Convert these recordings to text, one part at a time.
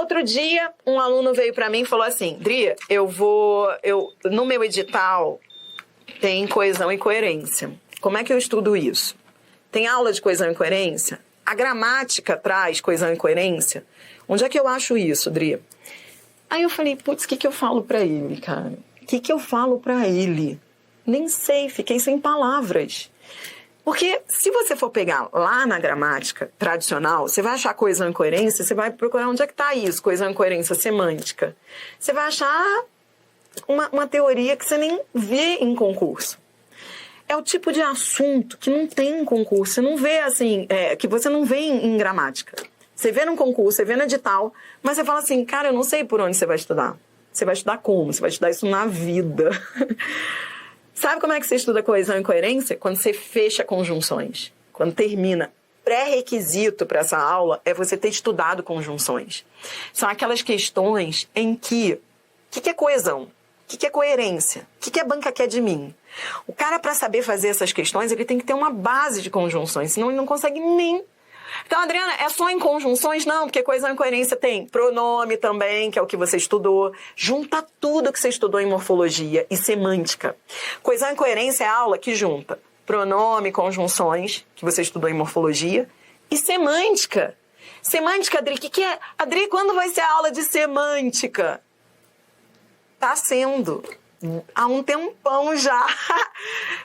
outro dia, um aluno veio para mim e falou assim, Dri, no meu edital tem coesão e coerência. Como é que eu estudo isso? Tem aula de coesão e coerência? A gramática traz coesão e coerência? Onde é que eu acho isso, Dri? Aí eu falei, putz, o que eu falo para ele, cara? O que eu falo para ele? Nem sei, fiquei sem palavras. Porque se você for pegar lá na gramática tradicional, você vai achar coesão e coerência, você vai procurar onde é que está isso, coesão e coerência semântica. Você vai achar uma teoria que você nem vê em concurso. É o tipo de assunto que não tem em concurso, você não vê assim, que você não vê em gramática. Você vê num concurso, você vê no edital, mas você fala assim, cara, eu não sei por onde você vai estudar. Você vai estudar como? Você vai estudar isso na vida. Sabe como é que você estuda coesão e coerência? Quando você fecha conjunções. Quando termina. Pré-requisito para essa aula é você ter estudado conjunções. São aquelas questões em que... O que é coesão? O que é coerência? O que a banca quer de mim? O cara, para saber fazer essas questões, ele tem que ter uma base de conjunções, senão ele não consegue nem... Então, Adriana, é só em conjunções? Não, porque coesão e coerência tem pronome também, que é o que você estudou. Junta tudo que você estudou em morfologia e semântica. Coesão e coerência é a aula que junta pronome, conjunções, que você estudou em morfologia, e semântica. Semântica, Adri, o que é? Adri, quando vai ser a aula de semântica? Tá sendo... Há um tempão já.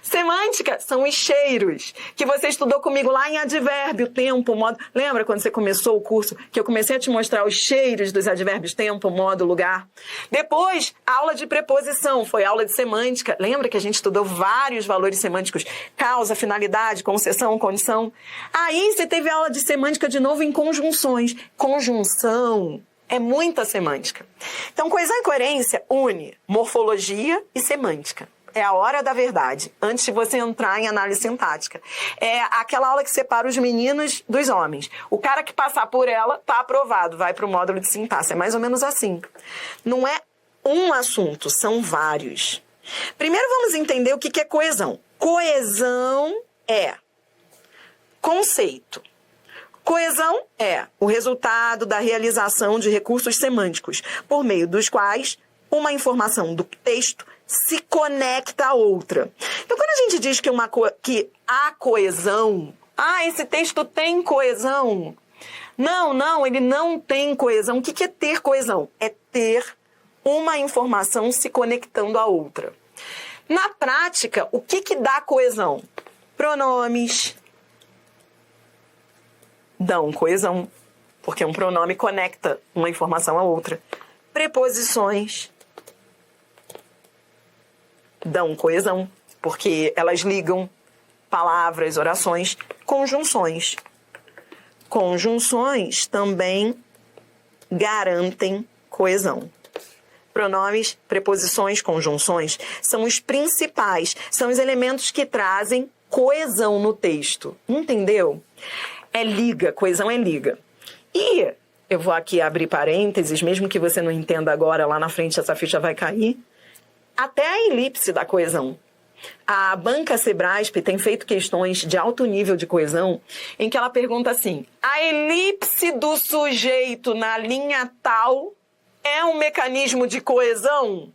Semântica são os cheiros que você estudou comigo lá em advérbio, tempo, modo. Lembra quando você começou o curso que eu comecei a te mostrar os cheiros dos advérbios tempo, modo, lugar? Depois, aula de preposição, foi aula de semântica. Lembra que a gente estudou vários valores semânticos? Causa, finalidade, concessão, condição. Aí você teve aula de semântica de novo em conjunções. Conjunção é muita semântica. Então, coesão e coerência une morfologia e semântica. É a hora da verdade, antes de você entrar em análise sintática. É aquela aula que separa os meninos dos homens. O cara que passar por ela está aprovado, vai para o módulo de sintaxe. É mais ou menos assim. Não é um assunto, são vários. Primeiro vamos entender o que é coesão. Coesão é conceito. Coesão é o resultado da realização de recursos semânticos, por meio dos quais uma informação do texto se conecta a outra. Então, quando a gente diz que há coesão, esse texto tem coesão. Não, ele não tem coesão. O que é ter coesão? É ter uma informação se conectando a outra. Na prática, o que dá coesão? Pronomes dão coesão, porque um pronome conecta uma informação a outra. Preposições dão coesão, porque elas ligam palavras, orações. Conjunções. Conjunções também garantem coesão. Pronomes, preposições, conjunções são os principais, são os elementos que trazem coesão no texto. Entendeu? É liga, coesão é liga. E eu vou aqui abrir parênteses, mesmo que você não entenda agora, lá na frente essa ficha vai cair. Até a elipse da coesão. A banca Sebrasp tem feito questões de alto nível de coesão, em que ela pergunta assim, a elipse do sujeito na linha tal é um mecanismo de coesão?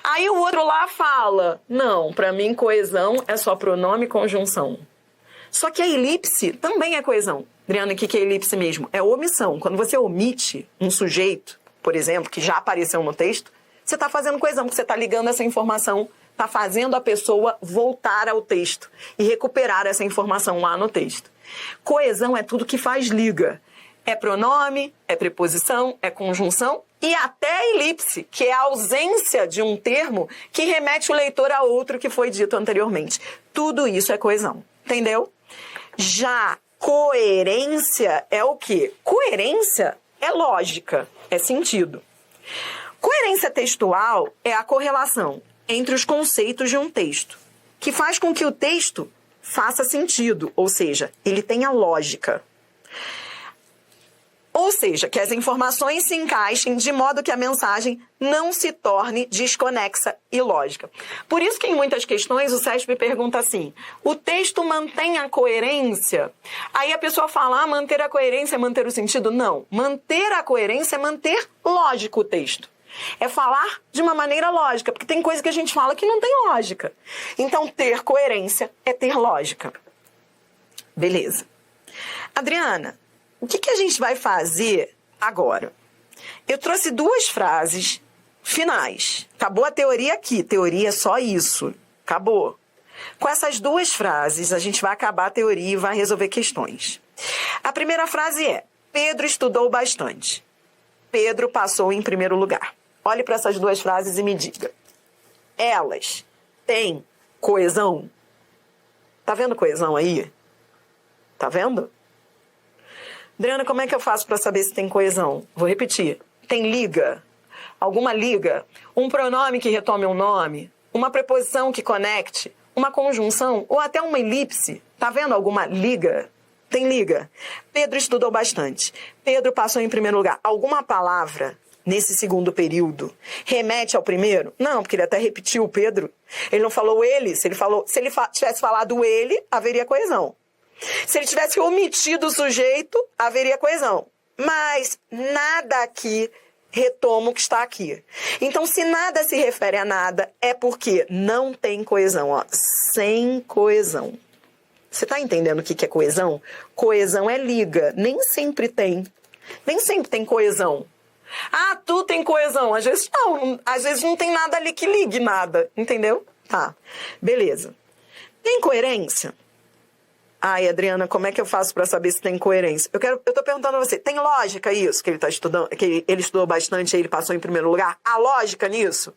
Aí o outro lá fala, não, para mim coesão é só pronome e conjunção. Só que a elipse também é coesão. Adriana, o que é elipse mesmo? É omissão. Quando você omite um sujeito, por exemplo, que já apareceu no texto, você está fazendo coesão, porque você está ligando essa informação, está fazendo a pessoa voltar ao texto e recuperar essa informação lá no texto. Coesão é tudo que faz liga. É pronome, é preposição, é conjunção e até elipse, que é a ausência de um termo que remete o leitor a outro que foi dito anteriormente. Tudo isso é coesão. Entendeu? Já coerência é o quê? Coerência é lógica, é sentido. Coerência textual é a correlação entre os conceitos de um texto, que faz com que o texto faça sentido, ou seja, ele tenha lógica. Ou seja, que as informações se encaixem de modo que a mensagem não se torne desconexa e lógica. Por isso que em muitas questões o CESP pergunta assim, o texto mantém a coerência? Aí a pessoa fala, manter a coerência é manter o sentido? Não, manter a coerência é manter lógico o texto. É falar de uma maneira lógica, porque tem coisa que a gente fala que não tem lógica. Então, ter coerência é ter lógica. Beleza. Adriana, o que a gente vai fazer agora? Eu trouxe 2 frases finais. Acabou a teoria aqui. Teoria é só isso. Acabou. Com essas 2 frases, a gente vai acabar a teoria e vai resolver questões. A primeira frase é, Pedro estudou bastante. Pedro passou em primeiro lugar. Olhe para essas 2 frases e me diga. Elas têm coesão? Tá vendo coesão aí? Tá vendo? Adriana, como é que eu faço para saber se tem coesão? Vou repetir. Tem liga? Alguma liga? Um pronome que retome um nome? Uma preposição que conecte? Uma conjunção? Ou até uma elipse? Tá vendo alguma liga? Tem liga. Pedro estudou bastante. Pedro passou em primeiro lugar. Alguma palavra nesse segundo período remete ao primeiro? Não, porque ele até repetiu o Pedro. Ele não falou ele. Se ele tivesse falado ele, haveria coesão. Se ele tivesse omitido o sujeito, haveria coesão. Mas nada aqui retoma o que está aqui. Então, se nada se refere a nada, é porque não tem coesão. Ó, sem coesão. Você está entendendo o que é coesão? Coesão é liga. Nem sempre tem. Nem sempre tem coesão. Ah, tu tem coesão. Às vezes não. Às vezes não tem nada ali que ligue nada. Entendeu? Tá. Beleza. Tem coerência? Ai, Adriana, como é que eu faço para saber se tem coerência? Eu tô perguntando a você, tem lógica isso que ele tá estudando, que ele estudou bastante e ele passou em primeiro lugar? Há lógica nisso?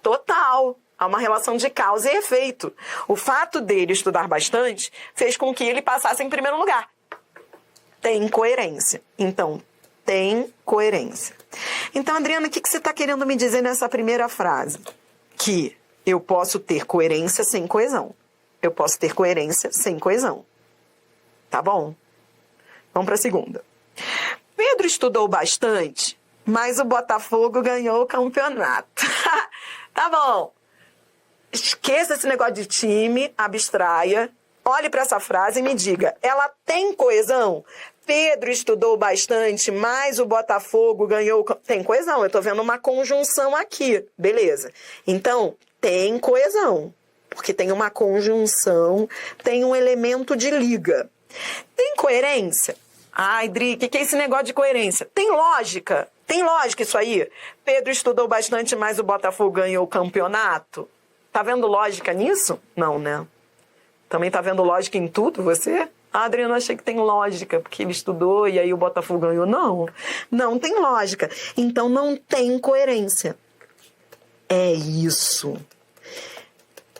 Total. Há uma relação de causa e efeito. O fato dele estudar bastante fez com que ele passasse em primeiro lugar. Tem coerência. Então, tem coerência. Então, Adriana, o que você está querendo me dizer nessa primeira frase? Que eu posso ter coerência sem coesão. Eu posso ter coerência sem coesão. Tá bom? Vamos para a segunda. Pedro estudou bastante, mas o Botafogo ganhou o campeonato. Tá bom. Esqueça esse negócio de time, abstraia. Olhe para essa frase e me diga, ela tem coesão? Pedro estudou bastante, mas o Botafogo ganhou... Tem coesão, eu tô vendo uma conjunção aqui. Beleza. Então, tem coesão. Porque tem uma conjunção, tem um elemento de liga. Tem coerência? Ai, Dri, o que é esse negócio de coerência? Tem lógica? Tem lógica isso aí? Pedro estudou bastante, mas o Botafogo ganhou o campeonato? Tá vendo lógica nisso? Não, né? Também tá vendo lógica em tudo, você? Ah, Adriana, achei que tem lógica, porque ele estudou e aí o Botafogo ganhou. Não, não tem lógica. Então não tem coerência. É isso.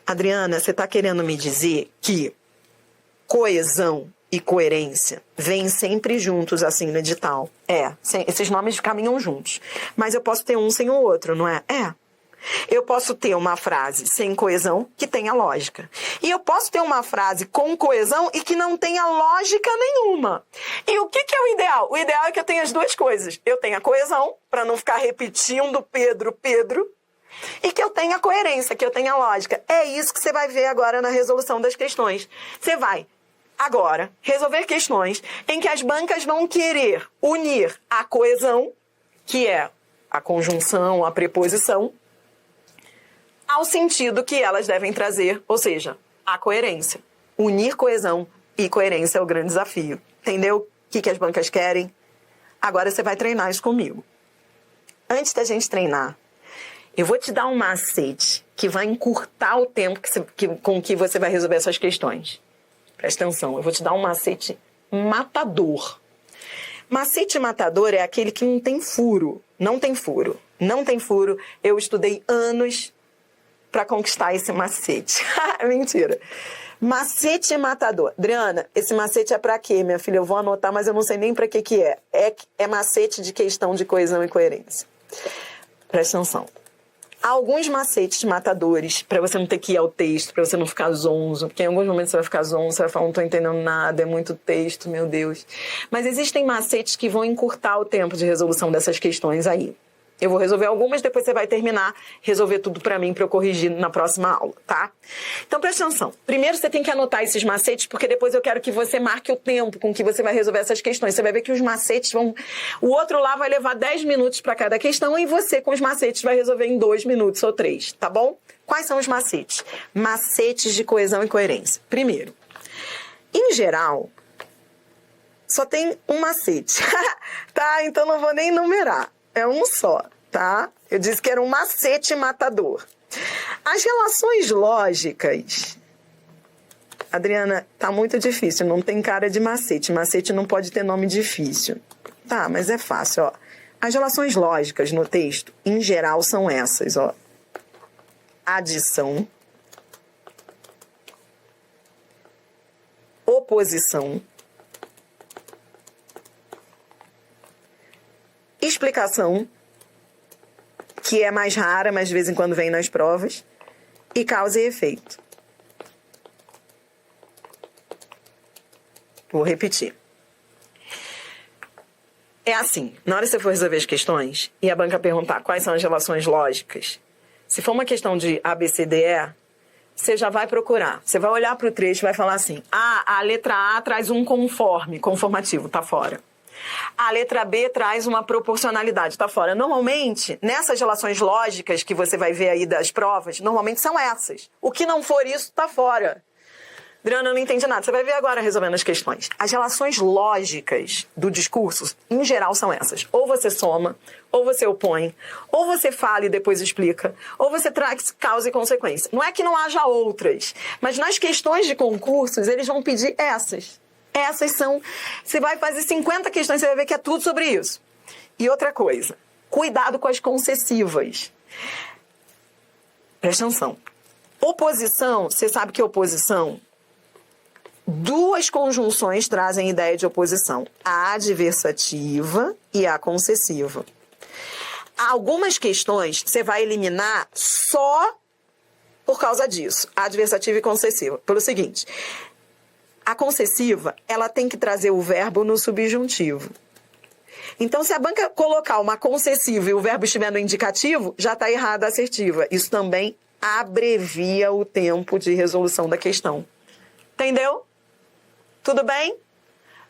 Adriana, você está querendo me dizer que coesão e coerência vêm sempre juntos assim no edital? Esses nomes caminham juntos. Mas eu posso ter um sem o outro, não é? Eu posso ter uma frase sem coesão que tenha lógica. E eu posso ter uma frase com coesão e que não tenha lógica nenhuma. E o que é o ideal? O ideal é que eu tenha as 2 coisas. Eu tenha coesão, para não ficar repetindo Pedro, e que eu tenha coerência, que eu tenha lógica. É isso que você vai ver agora na resolução das questões. Você vai, agora, resolver questões em que as bancas vão querer unir a coesão, que é a conjunção, a preposição, ao sentido que elas devem trazer, ou seja, a coerência. Unir coesão e coerência é o grande desafio. Entendeu o que as bancas querem? Agora você vai treinar isso comigo. Antes da gente treinar, eu vou te dar um macete que vai encurtar o tempo com que você vai resolver essas questões. Presta atenção, eu vou te dar um macete matador. Macete matador é aquele que não tem furo. Não tem furo. Não tem furo. Eu estudei anos para conquistar esse macete. Mentira. Macete matador. Adriana, esse macete é para quê, minha filha? Eu vou anotar, mas eu não sei nem para que é. É macete de questão de coesão e coerência. Presta atenção. Há alguns macetes matadores para você não ter que ir ao texto, para você não ficar zonzo, porque em alguns momentos você vai ficar zonzo, você vai falar, não tô entendendo nada, é muito texto, meu Deus. Mas existem macetes que vão encurtar o tempo de resolução dessas questões aí. Eu vou resolver algumas, depois você vai terminar, resolver tudo pra mim, pra eu corrigir na próxima aula, tá? Então, presta atenção. Primeiro, você tem que anotar esses macetes, porque depois eu quero que você marque o tempo com que você vai resolver essas questões. Você vai ver que os macetes vão... O outro lá vai levar 10 minutos pra cada questão e você, com os macetes, vai resolver em 2 minutos ou 3, tá bom? Quais são os macetes? Macetes de coesão e coerência. Primeiro, em geral, só tem um macete, tá? Então, não vou nem enumerar. É um só, tá? Eu disse que era um macete matador. As relações lógicas... Adriana, tá muito difícil, não tem cara de macete. Macete não pode ter nome difícil. Tá, mas é fácil, ó. As relações lógicas no texto, em geral, são essas, ó. Adição. Oposição. Explicação, que é mais rara, mas de vez em quando vem nas provas, e causa e efeito. Vou repetir. É assim, na hora que você for resolver as questões e a banca perguntar quais são as relações lógicas, se for uma questão de A, B, C, D, E, você já vai procurar. Você vai olhar para o trecho e vai falar assim, a letra A traz um conformativo, tá fora. A letra B traz uma proporcionalidade, tá fora. Normalmente, nessas relações lógicas que você vai ver aí das provas, normalmente são essas. O que não for isso, tá fora. Adriana, eu não entendi nada. Você vai ver agora resolvendo as questões. As relações lógicas do discurso, em geral, são essas. Ou você soma, ou você opõe, ou você fala e depois explica, ou você traz causa e consequência. Não é que não haja outras, mas nas questões de concursos, eles vão pedir essas. Essas são... Você vai fazer 50 questões, você vai ver que é tudo sobre isso. E outra coisa, cuidado com as concessivas. Presta atenção. Oposição, você sabe que oposição... Duas conjunções trazem ideia de oposição. A adversativa e a concessiva. Algumas questões você vai eliminar só por causa disso. Adversativa e concessiva. Pelo seguinte... A concessiva, ela tem que trazer o verbo no subjuntivo. Então, se a banca colocar uma concessiva e o verbo estiver no indicativo, já está errada a assertiva. Isso também abrevia o tempo de resolução da questão. Entendeu? Tudo bem?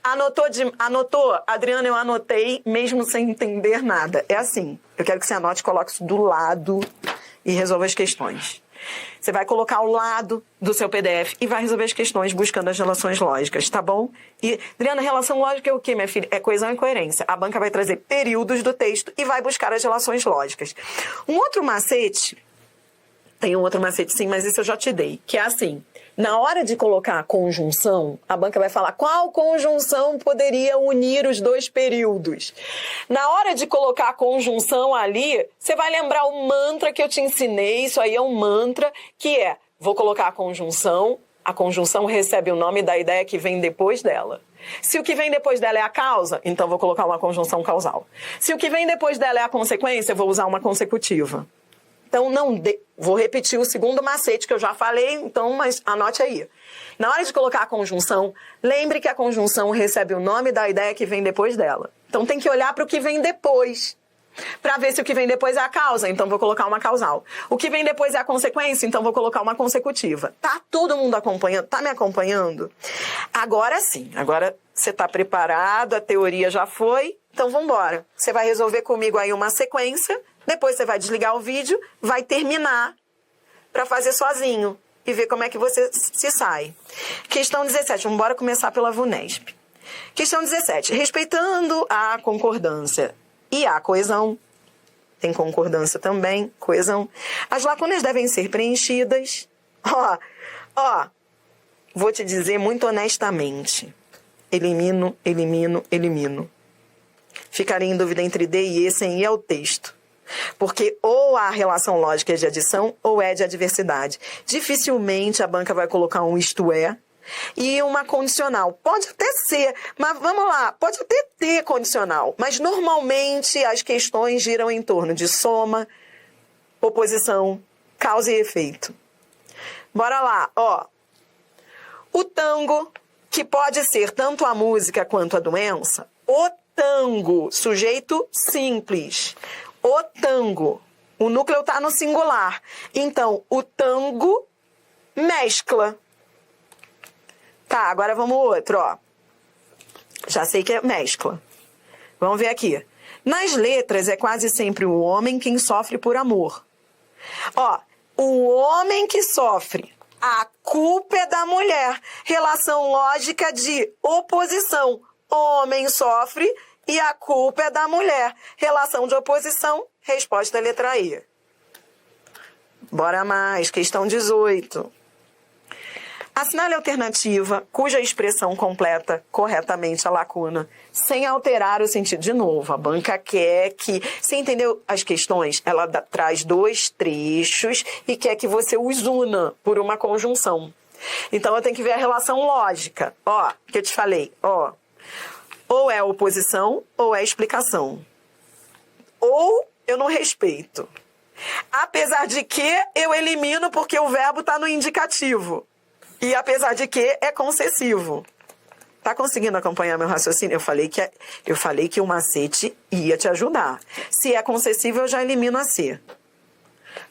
Anotou? Adriana, eu anotei, mesmo sem entender nada. É assim, eu quero que você anote, coloque isso do lado e resolva as questões. Você vai colocar ao lado do seu PDF e vai resolver as questões buscando as relações lógicas, tá bom? E, Adriana, relação lógica é o quê, minha filha? É coesão e coerência. A banca vai trazer períodos do texto e vai buscar as relações lógicas. Um outro macete, tem um outro macete sim, mas esse eu já te dei, que é assim, na hora de colocar a conjunção, a banca vai falar qual conjunção poderia unir os dois períodos. Na hora de colocar a conjunção ali, você vai lembrar o mantra que eu te ensinei, isso aí é um mantra, que é, vou colocar a conjunção recebe o nome da ideia que vem depois dela. Se o que vem depois dela é a causa, então vou colocar uma conjunção causal. Se o que vem depois dela é a consequência, eu vou usar uma consecutiva. Então, vou repetir o segundo macete que eu já falei, então, mas anote aí. Na hora de colocar a conjunção, lembre que a conjunção recebe o nome da ideia que vem depois dela. Então, tem que olhar para o que vem depois, para ver se o que vem depois é a causa, então vou colocar uma causal. O que vem depois é a consequência, então vou colocar uma consecutiva. Tá todo mundo acompanhando? Tá me acompanhando? Agora sim, agora você está preparado, a teoria já foi, então vamos embora. Você vai resolver comigo aí uma sequência. Depois você vai desligar o vídeo, vai terminar para fazer sozinho e ver como é que você se sai. Questão 17, vamos embora começar pela VUNESP. Questão 17, respeitando a concordância e a coesão, tem concordância também, coesão, as lacunas devem ser preenchidas. Vou te dizer muito honestamente, elimino. Ficaria em dúvida entre D e E, sem I é o texto. Porque ou a relação lógica é de adição ou é de adversidade. Dificilmente a banca vai colocar um isto é e uma condicional. Pode até ser, mas vamos lá, pode até ter condicional. Mas normalmente as questões giram em torno de soma, oposição, causa e efeito. Bora lá, ó. O tango, que pode ser tanto a música quanto a doença. O tango, sujeito simples. O tango. O núcleo está no singular. Então, o tango mescla. Tá, agora vamos outro, ó. Já sei que é mescla. Vamos ver aqui. Nas letras é quase sempre o homem quem sofre por amor. Ó, o homem que sofre, a culpa é da mulher. Relação lógica de oposição. Homem sofre e a culpa é da mulher. Relação de oposição, resposta letra E. Bora mais, questão 18. Assinale a alternativa cuja expressão completa corretamente a lacuna, sem alterar o sentido. De novo, a banca quer que... Você entendeu as questões? Ela traz 2 trechos e quer que você os una por uma conjunção. Então, eu tenho que ver a relação lógica. Ó, que eu te falei, ó. Ou é oposição ou é explicação. Ou eu não respeito. Apesar de que eu elimino porque o verbo está no indicativo. E apesar de que é concessivo. Tá conseguindo acompanhar meu raciocínio? Eu falei que o macete ia te ajudar. Se é concessivo, eu já elimino a C.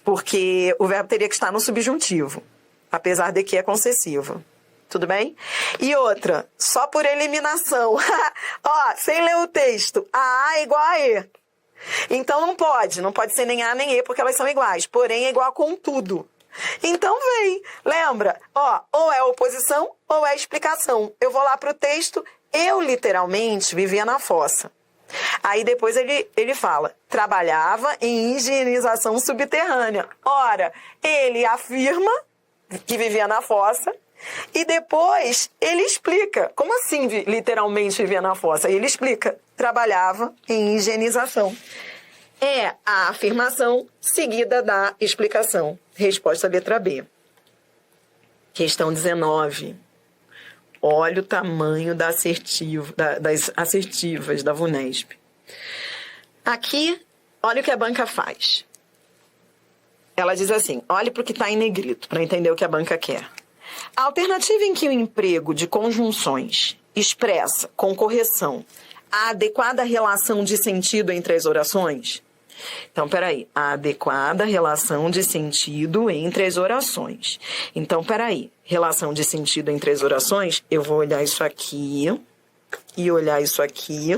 Porque o verbo teria que estar no subjuntivo. Apesar de que é concessivo. Tudo bem? E outra, só por eliminação. Ó, sem ler o texto. A é igual a E. Então não pode ser nem A nem E, porque elas são iguais. Porém, é igual com tudo. Então vem, lembra? Ó, ou é oposição ou é explicação. Eu vou lá pro texto, eu literalmente vivia na fossa. Aí depois ele fala, trabalhava em higienização subterrânea. Ora, ele afirma que vivia na fossa e depois ele explica. Como assim literalmente vivia na fossa? Ele explica, trabalhava em higienização. É a afirmação seguida da explicação. Resposta letra B. Questão 19. Olha o tamanho das assertivas da VUNESP. Aqui, olha o que a banca faz. Ela diz assim, olhe para o que está em negrito, para entender o que a banca quer. A alternativa em que o emprego de conjunções expressa, com correção, a adequada relação de sentido entre as orações... Então, peraí, a adequada relação de sentido entre as orações. Então, peraí, relação de sentido entre as orações, eu vou olhar isso aqui, e olhar isso aqui,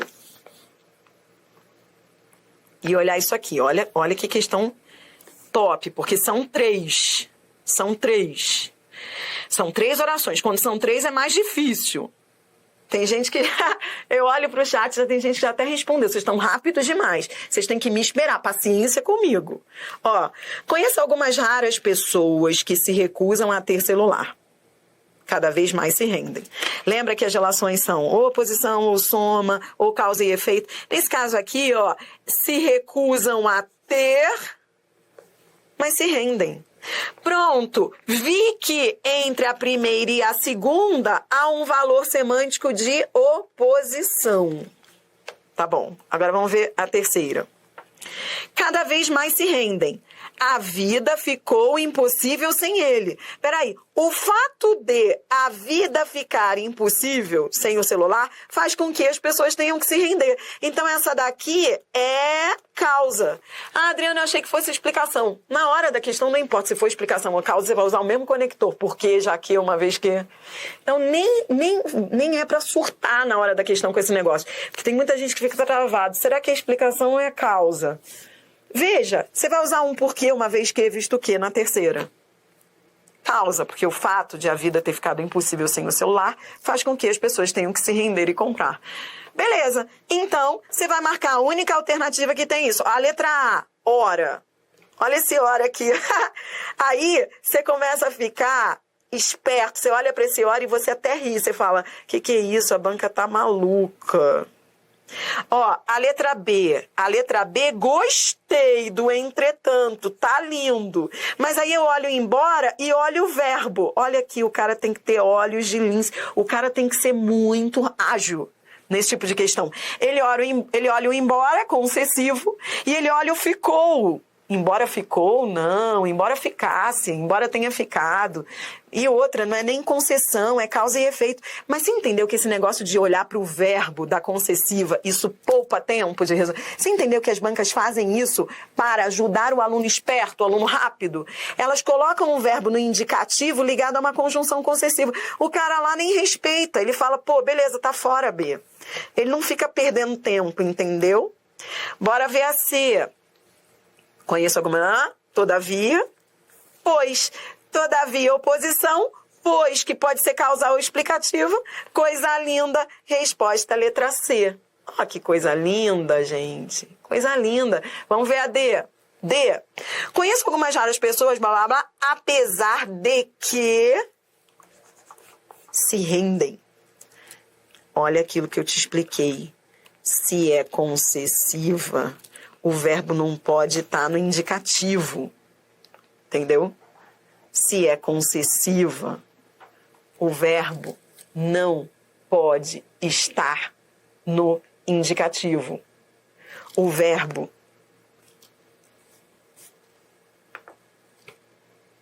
e olhar isso aqui. Olha que questão top, porque são 3. São 3 orações. Quando são 3 é mais difícil. Tem gente que... Eu olho pro chat, já tem gente que já até respondeu. Vocês estão rápidos demais. Vocês têm que me esperar. Paciência comigo. Ó, conheço algumas raras pessoas que se recusam a ter celular. Cada vez mais se rendem. Lembra que as relações são ou oposição, ou soma, ou causa e efeito. Nesse caso aqui, ó, se recusam a ter, mas se rendem. Pronto, vi que entre a primeira e a segunda há um valor semântico de oposição. Tá bom, agora vamos ver a terceira. Cada vez mais se rendem. A vida ficou impossível sem ele. Peraí, o fato de a vida ficar impossível sem o celular faz com que as pessoas tenham que se render. Então essa daqui é causa. Ah, Adriana, eu achei que fosse explicação. Na hora da questão não importa se for explicação ou causa, você vai usar o mesmo conector. Porque já que uma vez que... Então nem é pra surtar na hora da questão com esse negócio. Porque tem muita gente que fica travado. Será que a explicação ou é causa? Veja, você vai usar um porquê uma vez que visto o quê na terceira? Causa, porque o fato de a vida ter ficado impossível sem o celular faz com que as pessoas tenham que se render e comprar. Beleza, então você vai marcar a única alternativa que tem isso. A letra A, hora. Olha esse hora aqui. Aí você começa a ficar esperto, você olha para esse hora e você até ri. Você fala, que é isso? A banca tá maluca. Ó, a letra B, gostei do entretanto, tá lindo. Mas aí eu olho embora e olho o verbo. Olha aqui, o cara tem que ter olhos de lince. O cara tem que ser muito ágil nesse tipo de questão. Ele olha o embora, concessivo, e ele olha o ficou, Embora ficou, não. Embora ficasse, embora tenha ficado. E outra, não é nem concessão, é causa e efeito. Mas você entendeu que esse negócio de olhar para o verbo da concessiva, isso poupa tempo de resolver? Você entendeu que as bancas fazem isso para ajudar o aluno esperto, o aluno rápido? Elas colocam o verbo no indicativo ligado a uma conjunção concessiva. O cara lá nem respeita. Ele fala, pô, beleza, tá fora, B. Ele não fica perdendo tempo, entendeu? Bora ver a C. Conheço alguma? Todavia. Pois. Todavia, oposição. Pois, que pode ser causal ou explicativo. Coisa linda. Resposta, letra C. Ó, que coisa linda, gente. Coisa linda. Vamos ver a D. D. Conheço algumas raras pessoas, blá, blá, blá, apesar de que se rendem. Olha aquilo que eu te expliquei. Se é concessiva, o verbo não pode estar no indicativo. Entendeu? Se é concessiva, o verbo não pode estar no indicativo. O verbo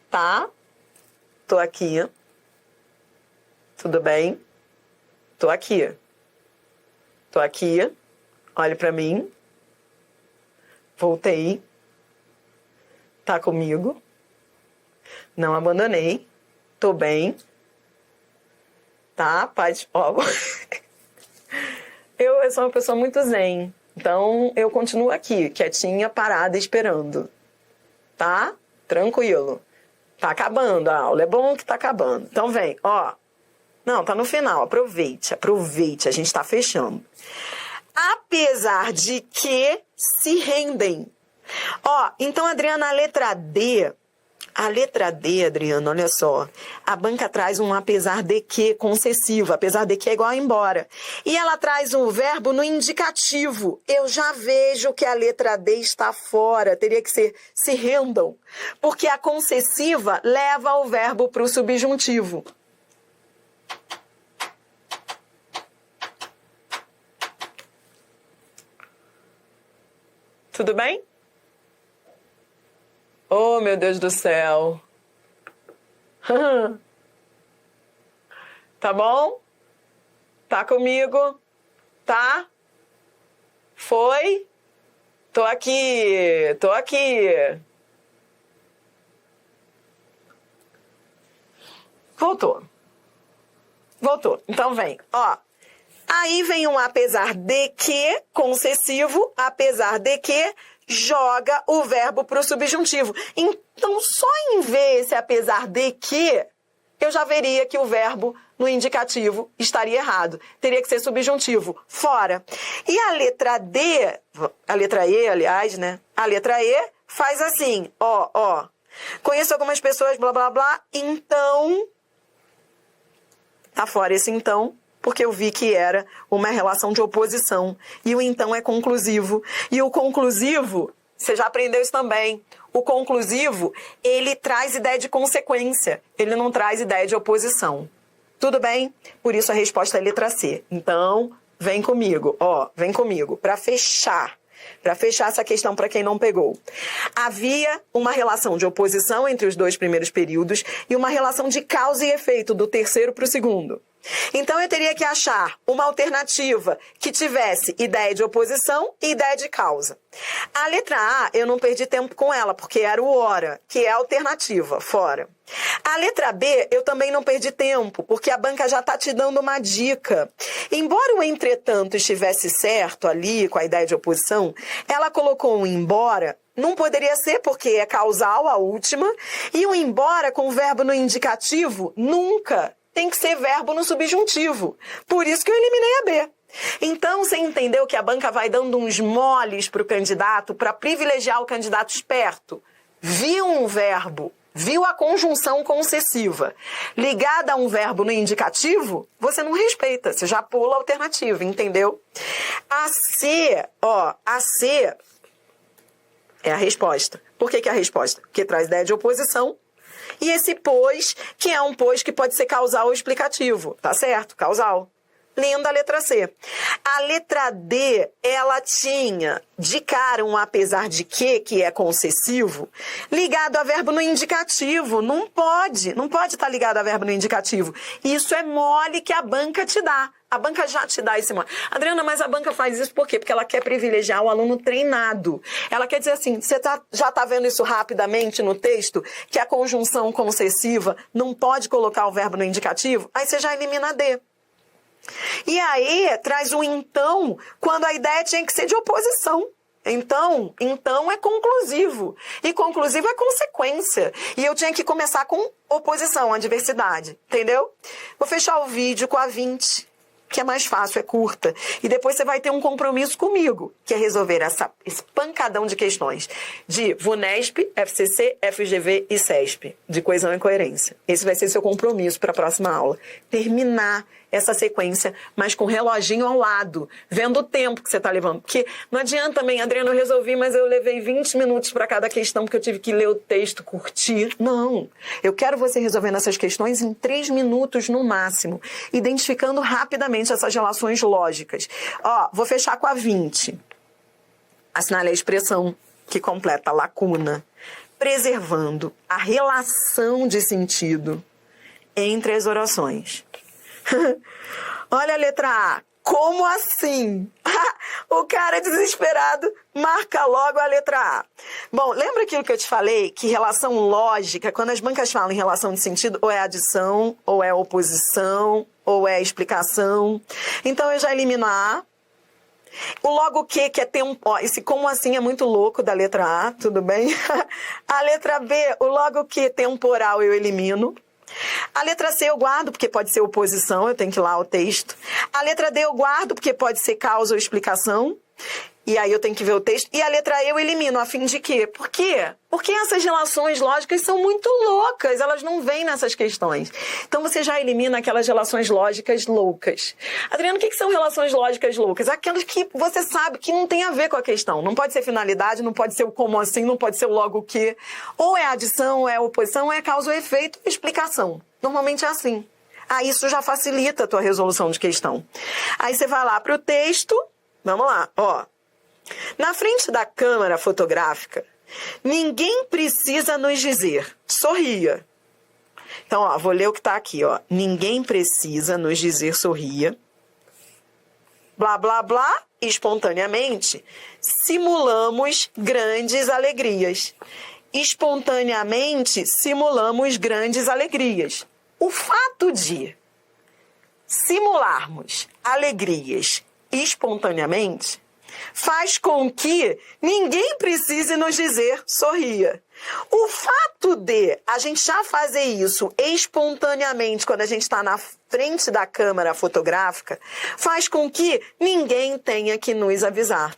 tá? Tô aqui. Tudo bem? Tô aqui. Tô aqui. Olhe pra mim. Voltei. Tá comigo. Não abandonei. Tô bem. Tá? Paz. Ó. Eu sou uma pessoa muito zen. Então, eu continuo aqui, quietinha, parada, esperando. Tá? Tranquilo. Tá acabando a aula. É bom que tá acabando. Então, vem. Ó. Não, tá no final. Aproveite. Aproveite. A gente tá fechando. Apesar de que se rendem. Ó, então, Adriana, a letra D, Adriana, olha só, a banca traz um apesar de que concessivo, apesar de que é igual a embora. E ela traz um verbo no indicativo. Eu já vejo que a letra D está fora, teria que ser se rendam, porque a concessiva leva o verbo para o subjuntivo. Tudo bem? Oh, meu Deus do céu. Tá bom? Tá comigo? Tá? Foi? Tô aqui. Tô aqui. Voltou. Voltou. Então vem. Ó. Aí vem um apesar de que, concessivo, apesar de que, joga o verbo para o subjuntivo. Então, só em ver esse apesar de que, eu já veria que o verbo no indicativo estaria errado. Teria que ser subjuntivo, fora. E a letra D, a letra E, aliás, né? A letra E faz assim, ó. Conheço algumas pessoas, blá, blá, blá, então... Tá fora esse então, porque eu vi que era uma relação de oposição. E o então é conclusivo. E o conclusivo, você já aprendeu isso também. O conclusivo, ele traz ideia de consequência. Ele não traz ideia de oposição. Tudo bem? Por isso a resposta é letra C. Então, vem comigo. Ó, vem comigo. Para fechar essa questão para quem não pegou. Havia uma relação de oposição entre os dois primeiros períodos e uma relação de causa e efeito do terceiro para o segundo. Então, eu teria que achar uma alternativa que tivesse ideia de oposição e ideia de causa. A letra A, eu não perdi tempo com ela, porque era o ora, que é a alternativa, fora. A letra B, eu também não perdi tempo, porque a banca já está te dando uma dica. Embora o entretanto estivesse certo ali, com a ideia de oposição, ela colocou um embora. Não poderia ser, porque é causal a última, e o embora com o verbo no indicativo, nunca. Tem que ser verbo no subjuntivo. Por isso que eu eliminei a B. Então, você entendeu que a banca vai dando uns moles para o candidato para privilegiar o candidato esperto? Viu um verbo, viu a conjunção concessiva ligada a um verbo no indicativo, você não respeita, você já pula a alternativa, entendeu? A C, a C é a resposta. Por que é a resposta? Porque traz ideia de oposição. E esse pois, que é um pois que pode ser causal ou explicativo, tá certo? Causal. Linda a letra C. A letra D, ela tinha de cara um apesar de que é concessivo, ligado a verbo no indicativo. Não pode estar ligado a verbo no indicativo. Isso é mole que a banca te dá. A banca já te dá esse mole. Adriana, mas a banca faz isso por quê? Porque ela quer privilegiar o aluno treinado. Ela quer dizer assim, você já está vendo isso rapidamente no texto, que a conjunção concessiva não pode colocar o verbo no indicativo? Aí você já elimina a D. E aí, traz o então, quando a ideia tinha que ser de oposição. Então é conclusivo. E conclusivo é consequência. E eu tinha que começar com oposição, adversidade. Entendeu? Vou fechar o vídeo com a 20, que é mais fácil, é curta. E depois você vai ter um compromisso comigo, que é resolver esse pancadão de questões de VUNESP, FCC, FGV e CESP, de coesão e coerência. Esse vai ser seu compromisso para a próxima aula. Terminar essa sequência, mas com o reloginho ao lado, vendo o tempo que você está levando. Porque não adianta também, Adriana, eu resolvi, mas eu levei 20 minutos para cada questão, porque eu tive que ler o texto, curtir. Não. Eu quero você resolvendo essas questões em 3 minutos no máximo, identificando rapidamente essas relações lógicas. Ó, vou fechar com a 20. Assinale a expressão que completa a lacuna, preservando a relação de sentido entre as orações. Olha a letra A. Como assim? O cara desesperado marca logo a letra A. Bom, lembra aquilo que eu te falei? Que relação lógica, quando as bancas falam em relação de sentido, ou é adição, ou é oposição, ou é explicação. Então eu já elimino a A. O logo que é tempo. Esse como assim é muito louco da letra A, tudo bem? A letra B, o logo que temporal eu elimino. A letra C eu guardo, porque pode ser oposição, eu tenho que ir lá ao texto. A letra D eu guardo, porque pode ser causa ou explicação. E aí eu tenho que ver o texto. E a letra E eu elimino, a fim de quê? Por quê? Porque essas relações lógicas são muito loucas, elas não vêm nessas questões. Então você já elimina aquelas relações lógicas loucas. Adriano, o que são relações lógicas loucas? Aquelas que você sabe que não tem a ver com a questão. Não pode ser finalidade, não pode ser o como assim, não pode ser o logo o quê. Ou é adição, ou é oposição, ou é causa ou efeito, ou explicação. Normalmente é assim. Aí isso já facilita a tua resolução de questão. Aí você vai lá para o texto, vamos lá, ó. Na frente da câmera fotográfica, ninguém precisa nos dizer, sorria. Então, ó, vou ler o que está aqui, ó. Ninguém precisa nos dizer, sorria. Blá, blá, blá, espontaneamente, simulamos grandes alegrias. Espontaneamente, simulamos grandes alegrias. O fato de simularmos alegrias espontaneamente faz com que ninguém precise nos dizer sorria. O fato de a gente já fazer isso espontaneamente quando a gente está na frente da câmera fotográfica faz com que ninguém tenha que nos avisar.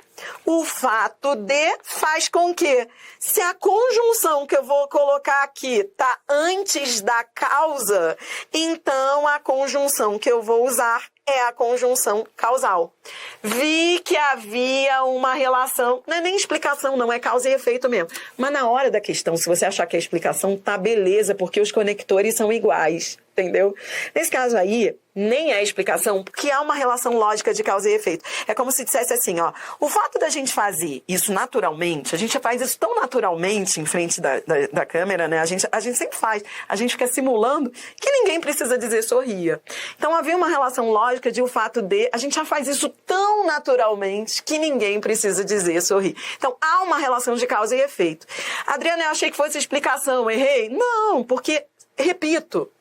O fato de faz com que, se a conjunção que eu vou colocar aqui está antes da causa, então a conjunção que eu vou usar é a conjunção causal. Vi que havia uma relação, não é nem explicação, não é causa e efeito mesmo. Mas na hora da questão, se você achar que a explicação tá beleza, porque os conectores são iguais, entendeu? Nesse caso aí, nem é explicação, porque há uma relação lógica de causa e efeito. É como se dissesse assim, ó, o fato da gente fazer isso naturalmente, a gente faz isso tão naturalmente em frente da câmera, né? A gente sempre faz, a gente fica simulando que ninguém precisa dizer sorria. Então havia uma relação lógica de o fato de, a gente já faz isso tão naturalmente que ninguém precisa dizer sorrir. Então há uma relação de causa e efeito. Adriana, eu achei que fosse explicação, errei? Não, porque, repito,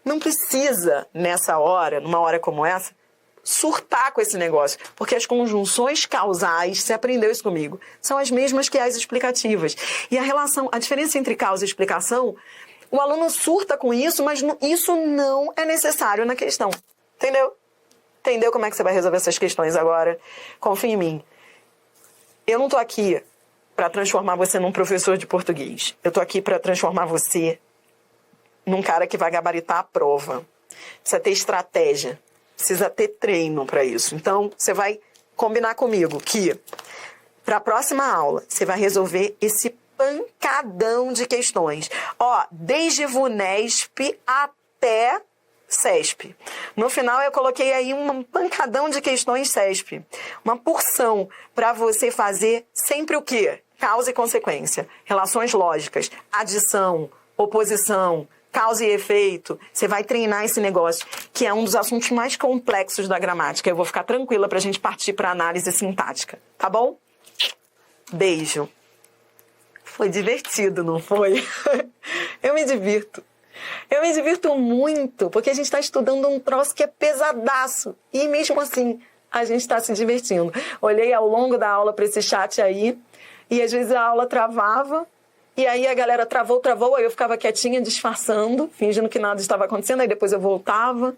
não precisa, nessa hora, numa hora como essa, surtar com esse negócio. Porque as conjunções causais, você aprendeu isso comigo, são as mesmas que as explicativas. E a diferença entre causa e explicação, o aluno surta com isso, mas isso não é necessário na questão. Entendeu? Entendeu como é que você vai resolver essas questões agora? Confia em mim. Eu não tô aqui para transformar você num professor de português. Eu tô aqui para transformar você num cara que vai gabaritar a prova. Precisa ter estratégia, precisa ter treino para isso. Então, você vai combinar comigo que, para a próxima aula, você vai resolver esse pancadão de questões. Ó, desde VUNESP até CESP. No final eu coloquei aí um pancadão de questões CESP. Uma porção para você fazer sempre o quê? Causa e consequência. Relações lógicas. Adição, oposição, causa e efeito. Você vai treinar esse negócio, que é um dos assuntos mais complexos da gramática. Eu vou ficar tranquila pra gente partir pra análise sintática. Tá bom? Beijo. Foi divertido, não foi? Eu me divirto. Eu me divirto muito, porque a gente está estudando um troço que é pesadaço. E mesmo assim, a gente está se divertindo. Olhei ao longo da aula para esse chat aí, e às vezes a aula travava, e aí a galera travou, aí eu ficava quietinha, disfarçando, fingindo que nada estava acontecendo, aí depois eu voltava.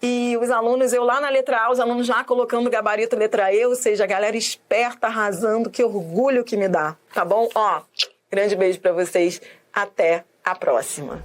E os alunos, eu lá na letra A, os alunos já colocando o gabarito letra E, ou seja, a galera esperta, arrasando, que orgulho que me dá, tá bom? Ó, grande beijo para vocês, até a próxima.